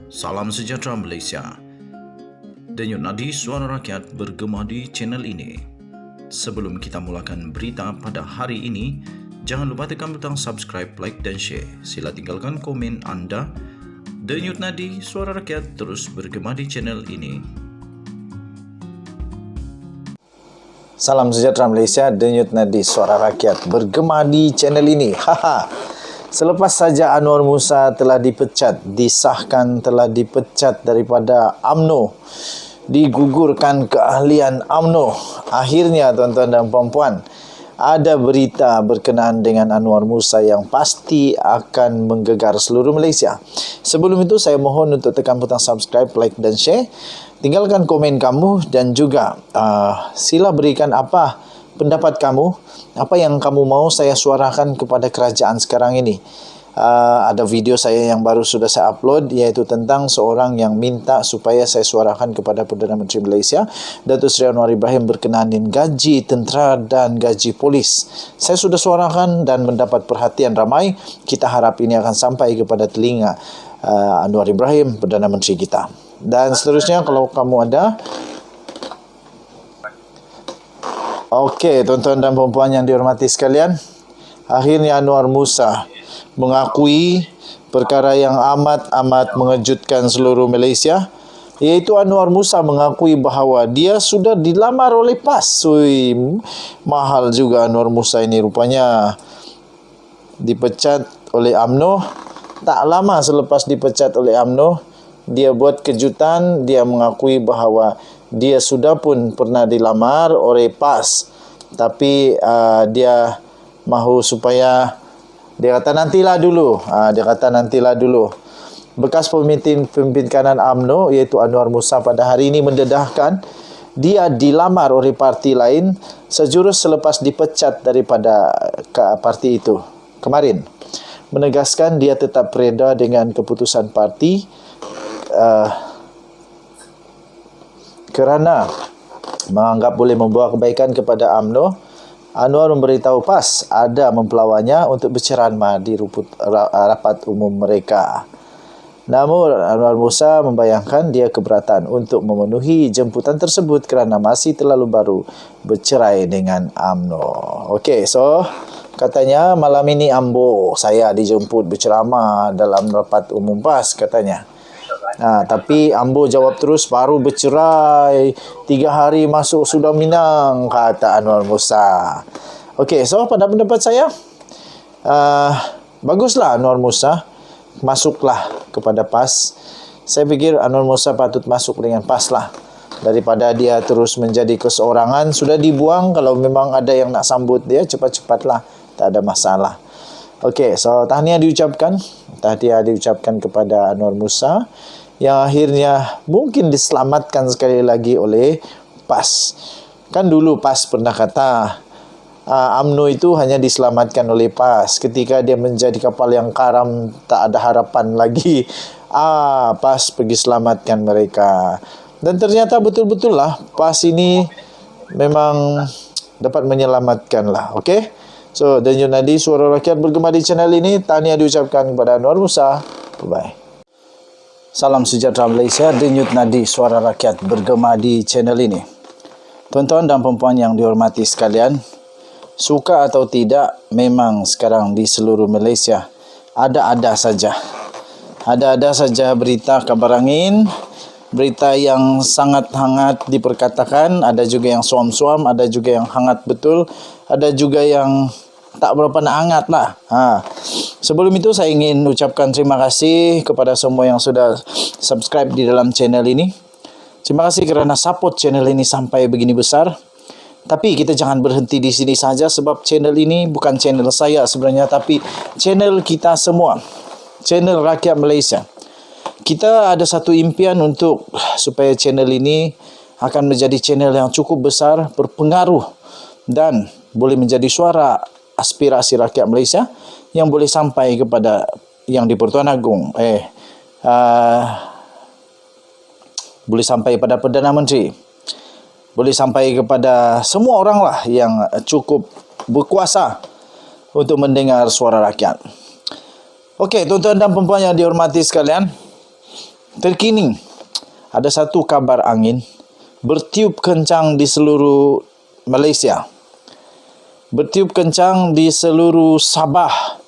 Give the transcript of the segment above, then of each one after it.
Salam sejahtera Malaysia. Denyut nadi suara rakyat bergema di channel ini. Sebelum kita mulakan berita pada hari ini, jangan lupa tekan butang subscribe, like dan share. Sila tinggalkan komen anda. Denyut nadi suara rakyat terus bergema di channel ini. Salam sejahtera Malaysia, denyut nadi suara rakyat bergema di channel ini. Selepas saja Anwar Musa telah dipecat, disahkan telah dipecat daripada UMNO, digugurkan keahlian UMNO. Akhirnya tuan-tuan dan puan-puan, ada berita berkenaan dengan Anwar Musa yang pasti akan menggegar seluruh Malaysia. Sebelum itu saya mohon untuk tekan butang subscribe, like dan share. Tinggalkan komen kamu dan juga sila berikan apa pendapat kamu, apa yang kamu mau saya suarakan kepada kerajaan sekarang ini. Ada video saya yang baru sudah saya upload, iaitu tentang seorang yang minta supaya saya suarakan kepada Perdana Menteri Malaysia, Datuk Seri Anwar Ibrahim, berkenaan dengan gaji tentera dan gaji polis. Saya sudah suarakan dan mendapat perhatian ramai. Kita harap ini akan sampai kepada telinga Anwar Ibrahim, Perdana Menteri kita. Dan seterusnya, kalau kamu ada. Okey, tuan-tuan dan puan-puan yang dihormati sekalian, akhirnya Anwar Musa mengakui perkara yang amat mengejutkan seluruh Malaysia, iaitu Anwar Musa mengakui bahawa dia sudah dilamar oleh PAS. Mahal juga Anwar Musa ini, rupanya dipecat oleh UMNO. Tak lama selepas dipecat oleh UMNO, dia buat kejutan, dia mengakui bahawa dia sudah pun pernah dilamar oleh PAS, tapi dia mahu supaya, dia kata nantilah dulu. Bekas pemimpin kanan UMNO iaitu Anwar Musa pada hari ini mendedahkan dia dilamar oleh parti lain sejurus selepas dipecat daripada parti itu kemarin, menegaskan dia tetap reda dengan keputusan parti kerana menganggap boleh membawa kebaikan kepada UMNO. Anwar memberitahu PAS ada mempelawarnya untuk berceramah di rapat umum mereka. Namun Anwar Musa membayangkan dia keberatan untuk memenuhi jemputan tersebut kerana masih terlalu baru bercerai dengan UMNO. Okey, so katanya malam ini Ambo saya dijemput berceramah dalam rapat umum PAS katanya. Tapi Ambo jawab terus, baru bercerai 3 hari masuk sudah minang, kata Anwar Musa. Okey, so pada pendapat saya, baguslah Anwar Musa masuklah kepada PAS. Saya fikir Anwar Musa patut masuk dengan PAS lah, daripada dia terus menjadi keseorangan. Sudah dibuang, kalau memang ada yang nak sambut dia, cepat-cepatlah, tak ada masalah. Okey, so tahniah diucapkan kepada Anwar Musa yang akhirnya mungkin diselamatkan sekali lagi oleh PAS. Kan dulu PAS pernah kata UMNO itu hanya diselamatkan oleh PAS ketika dia menjadi kapal yang karam, tak ada harapan lagi. PAS pergi selamatkan mereka. Dan ternyata betul-betul lah PAS ini memang dapat menyelamatkan lah. Okey, so denyut nadi suara rakyat bergema di channel ini. Tahniah diucapkan kepada Anwar Musa. Bye-bye. Salam sejahtera Malaysia, denyut nadi suara rakyat bergema di channel ini. Tuan-tuan dan puan-puan yang dihormati sekalian, suka atau tidak, memang sekarang di seluruh Malaysia ada-ada saja berita kabar angin, berita yang sangat hangat diperkatakan, ada juga yang suam-suam, ada juga yang hangat betul, ada juga yang tak berapa nak hangat lah. Sebelum itu saya ingin ucapkan terima kasih kepada semua yang sudah subscribe di dalam channel ini. Terima kasih kerana support channel ini sampai begini besar. Tapi kita jangan berhenti di sini saja, sebab channel ini bukan channel saya sebenarnya, tapi channel kita semua, channel rakyat Malaysia. Kita ada satu impian untuk supaya channel ini akan menjadi channel yang cukup besar, berpengaruh dan boleh menjadi suara aspirasi rakyat Malaysia yang boleh sampai kepada yang di Pertuan Agong, boleh sampai pada Perdana Menteri, boleh sampai kepada semua orang lah yang cukup berkuasa untuk mendengar suara rakyat. Okey, tuan-tuan dan puan-puan yang dihormati sekalian, terkini ada satu kabar angin bertiup kencang di seluruh Malaysia, bertiup kencang di seluruh Sabah,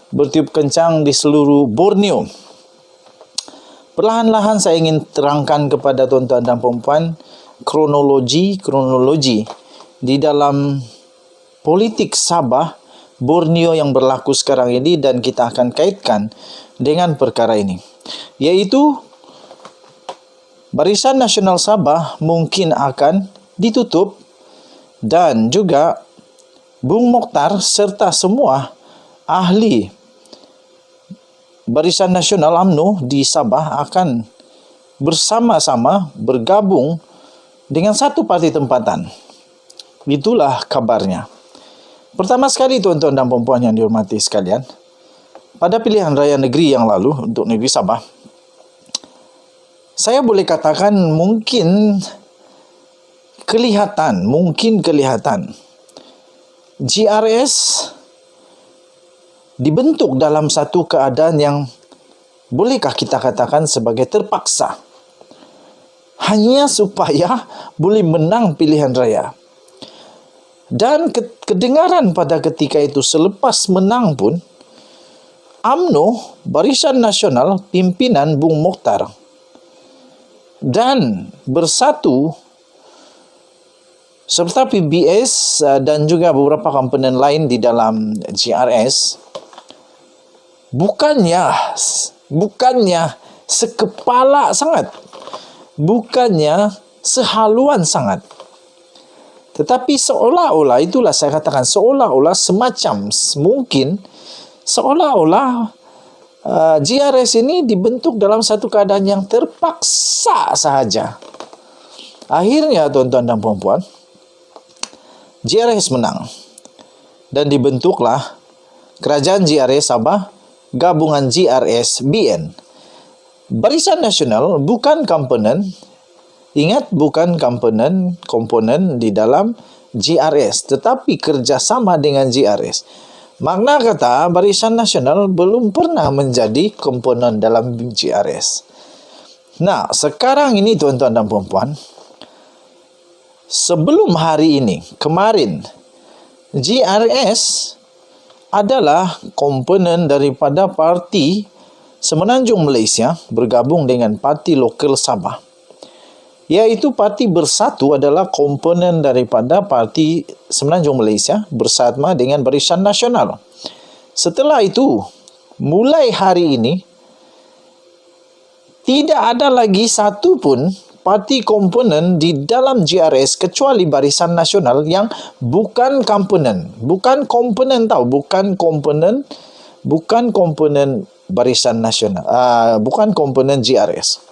bertiup kencang di seluruh Borneo. Perlahan-lahan saya ingin terangkan kepada tuan-tuan dan puan-puan kronologi di dalam politik Sabah, Borneo yang berlaku sekarang ini, dan kita akan kaitkan dengan perkara ini, yaitu Barisan Nasional Sabah mungkin akan ditutup dan juga Bung Mokhtar serta semua ahli Barisan Nasional UMNO di Sabah akan bersama-sama bergabung dengan satu parti tempatan. Itulah kabarnya. Pertama sekali tuan-tuan dan puan-puan yang dihormati sekalian, pada pilihan raya negeri yang lalu untuk negeri Sabah, saya boleh katakan mungkin kelihatan GRS dibentuk dalam satu keadaan yang bolehkah kita katakan sebagai terpaksa, hanya supaya boleh menang pilihan raya. Dan kedengaran pada ketika itu selepas menang pun, UMNO, Barisan Nasional, pimpinan Bung Mokhtar, dan Bersatu serta PBS dan juga beberapa komponen lain di dalam GRS bukannya sekepala sangat, bukannya sehaluan sangat, tetapi seolah-olah, itulah saya katakan, seolah-olah semacam mungkin seolah-olah GRS ini dibentuk dalam satu keadaan yang terpaksa sahaja. Akhirnya tuan-tuan dan puan-puan, GRS menang dan dibentuklah Kerajaan GRS Sabah, gabungan GRS BN. Barisan Nasional bukan komponen, ingat, bukan komponen di dalam GRS, tetapi kerjasama dengan GRS. Makna kata, Barisan Nasional belum pernah menjadi komponen dalam GRS. Nah, sekarang ini tuan-tuan dan puan-puan, sebelum hari ini, kemarin, GRS adalah komponen daripada parti Semenanjung Malaysia bergabung dengan parti lokal Sabah, iaitu Parti Bersatu adalah komponen daripada Parti Semenanjung Malaysia bersama dengan Barisan Nasional. Setelah itu, mulai hari ini, tidak ada lagi satu pun parti komponen di dalam GRS kecuali Barisan Nasional yang bukan komponen. Bukan komponen Barisan Nasional. Bukan komponen GRS.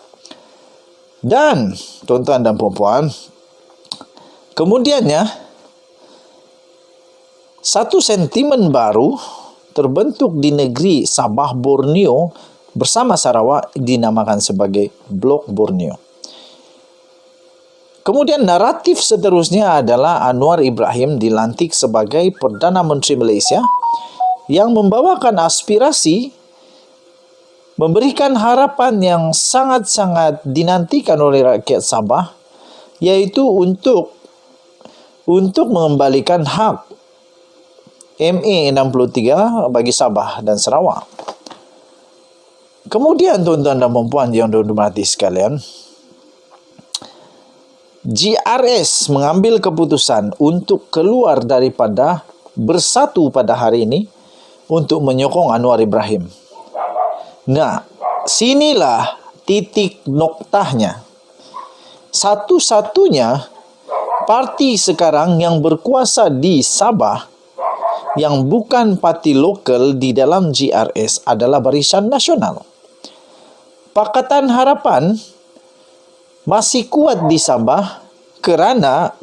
Dan tuan-tuan dan puan-puan, kemudiannya satu sentimen baru terbentuk di negeri Sabah Borneo bersama Sarawak, dinamakan sebagai Blok Borneo. Kemudian naratif seterusnya adalah Anwar Ibrahim dilantik sebagai Perdana Menteri Malaysia yang membawakan aspirasi, memberikan harapan yang sangat-sangat dinantikan oleh rakyat Sabah, yaitu untuk mengembalikan hak MA 63 bagi Sabah dan Sarawak. Kemudian tuan-tuan dan puan-puan yang dihormati sekalian, GRS mengambil keputusan untuk keluar daripada Bersatu pada hari ini untuk menyokong Anwar Ibrahim. Nah, sinilah titik noktahnya. Satu-satunya parti sekarang yang berkuasa di Sabah yang bukan parti lokal di dalam GRS adalah Barisan Nasional. Pakatan Harapan masih kuat di Sabah kerana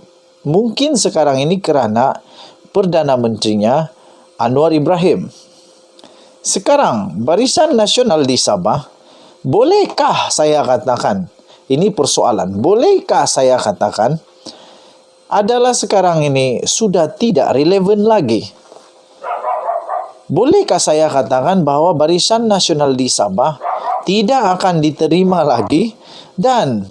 mungkin sekarang ini kerana Perdana Menterinya Anwar Ibrahim. Sekarang, Barisan Nasional di Sabah, bolehkah saya katakan, ini persoalan, bolehkah saya katakan, adalah sekarang ini sudah tidak relevan lagi. Bolehkah saya katakan bahawa Barisan Nasional di Sabah tidak akan diterima lagi dan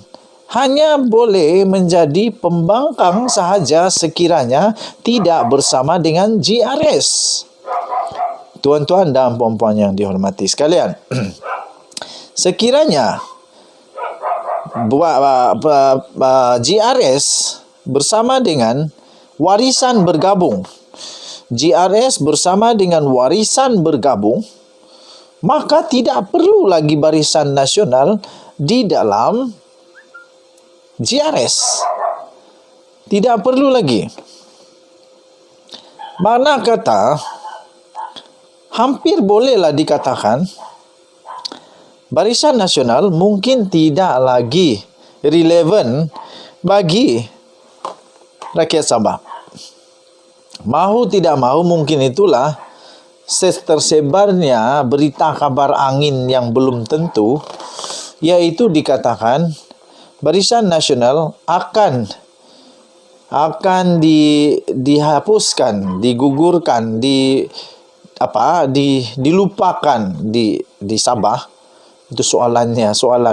hanya boleh menjadi pembangkang sahaja sekiranya tidak bersama dengan GRS. Tuan-tuan dan puan-puan yang dihormati sekalian, sekiranya GRS bersama dengan warisan bergabung, GRS bersama dengan warisan bergabung, maka tidak perlu lagi Barisan Nasional di dalam GRS. Tidak perlu lagi. Makna kata, hampir bolehlah dikatakan Barisan Nasional mungkin tidak lagi relevan bagi rakyat Sabah. Mahu tidak mahu, mungkin itulah tersebarnya berita kabar angin yang belum tentu, yaitu dikatakan Barisan Nasional akan dihapuskan, digugurkan, dilupakan di Sabah. Itu soalan,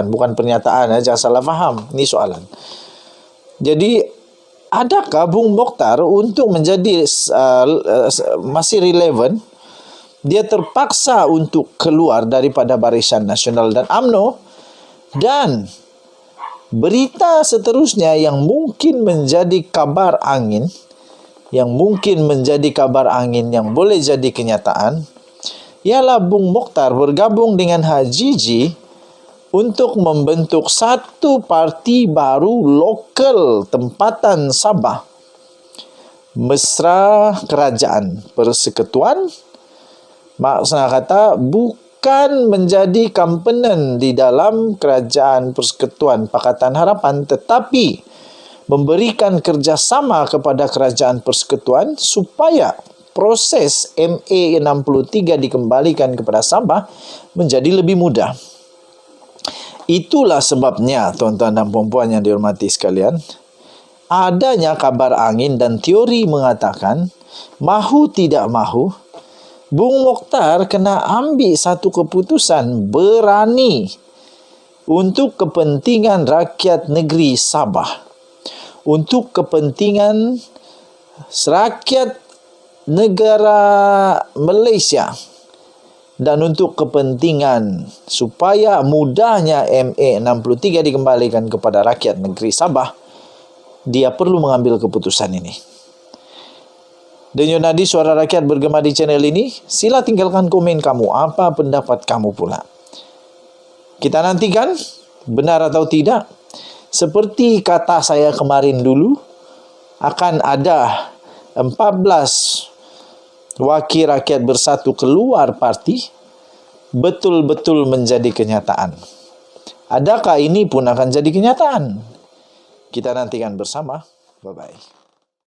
bukan pernyataan, jangan salah faham. Ini soalan. Jadi, adakah Bung Mokhtar untuk menjadi masih relevan, dia terpaksa untuk keluar daripada Barisan Nasional dan UMNO, dan berita seterusnya yang mungkin menjadi kabar angin, yang boleh jadi kenyataan, ialah Bung Mokhtar bergabung dengan Hajiji untuk membentuk satu parti baru lokal tempatan Sabah, Mesra Kerajaan Persekutuan. Maksudnya kata, bukan menjadi komponen di dalam Kerajaan Persekutuan Pakatan Harapan, tetapi memberikan kerjasama kepada Kerajaan Persekutuan supaya proses MA63 dikembalikan kepada Sabah menjadi lebih mudah. Itulah sebabnya, tuan-tuan dan puan-puan yang dihormati sekalian, adanya kabar angin dan teori mengatakan, mahu tidak mahu, Bung Mokhtar kena ambil satu keputusan berani untuk kepentingan rakyat negeri Sabah, untuk kepentingan rakyat negara Malaysia, dan untuk kepentingan supaya mudahnya MA63 dikembalikan kepada rakyat negeri Sabah. Dia perlu mengambil keputusan ini. Denyut nadi suara rakyat bergema di channel ini. Sila tinggalkan komen kamu. Apa pendapat kamu pula? Kita nantikan benar atau tidak. Seperti kata saya kemarin dulu, akan ada 14 wakil rakyat bersatu keluar parti, betul-betul menjadi kenyataan. Adakah ini pun akan jadi kenyataan? Kita nantikan bersama. Bye-bye.